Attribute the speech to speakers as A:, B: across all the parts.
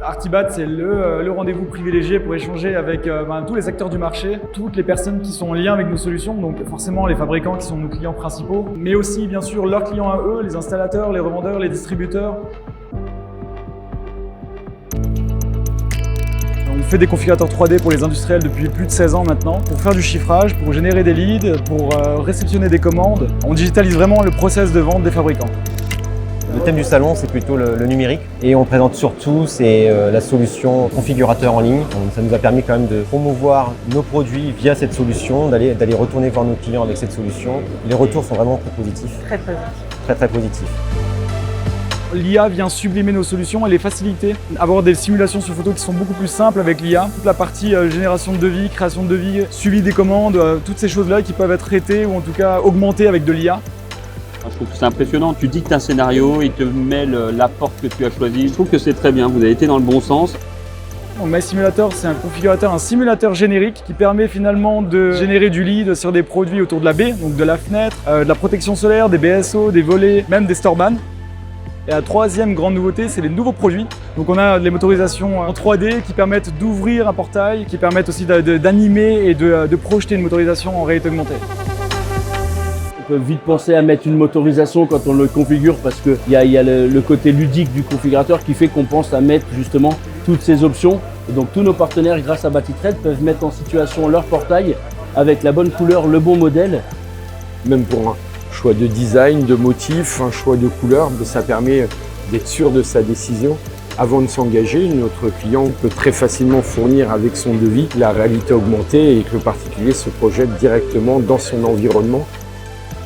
A: Artibat, c'est le rendez-vous privilégié pour échanger avec tous les acteurs du marché, toutes les personnes qui sont en lien avec nos solutions, donc forcément les fabricants qui sont nos clients principaux, mais aussi bien sûr leurs clients à eux, les installateurs, les revendeurs, les distributeurs. On fait des configurateurs 3D pour les industriels depuis plus de 16 ans maintenant, pour faire du chiffrage, pour générer des leads, pour réceptionner des commandes. On digitalise vraiment le process de vente des fabricants.
B: Le thème du salon, c'est plutôt le numérique et on présente surtout la solution configurateur en ligne. Donc, ça nous a permis quand même de promouvoir nos produits via cette solution, d'aller retourner voir nos clients avec cette solution. Les retours sont vraiment très positifs.
C: Très positif.
B: Très positifs.
A: L'IA vient sublimer nos solutions et les faciliter. Avoir des simulations sur photo qui sont beaucoup plus simples avec l'IA. Toute la partie génération de devis, création de devis, suivi des commandes, toutes ces choses-là qui peuvent être traitées ou en tout cas augmentées avec de l'IA.
D: Je trouve que c'est impressionnant. Tu dictes un scénario, il te met la porte que tu as choisie. Je trouve que c'est très bien, vous avez été dans le bon sens.
A: MySimulator, c'est un configurateur, un simulateur générique qui permet finalement de générer du lead sur des produits autour de la baie, donc de la fenêtre, de la protection solaire, des BSO, des volets, même des storebans. Et la troisième grande nouveauté, c'est les nouveaux produits. Donc on a les motorisations en 3D qui permettent d'ouvrir un portail, qui permettent aussi d'animer et de projeter une motorisation en réalité augmentée.
E: On peut vite penser à mettre une motorisation quand on le configure parce qu'il y a le côté ludique du configurateur qui fait qu'on pense à mettre justement toutes ces options. Et donc tous nos partenaires, grâce à Batitrade, peuvent mettre en situation leur portail avec la bonne couleur, le bon modèle.
F: Même pour un choix de design, de motif, un choix de couleur, ça permet d'être sûr de sa décision. Avant de s'engager, notre client peut très facilement fournir avec son devis la réalité augmentée et que le particulier se projette directement dans son environnement.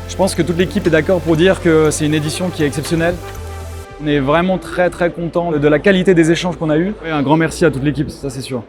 A: Je pense que toute l'équipe est d'accord pour dire que c'est une édition qui est exceptionnelle. On est vraiment très content de la qualité des échanges qu'on a eus. Et un grand merci à toute l'équipe, ça c'est sûr.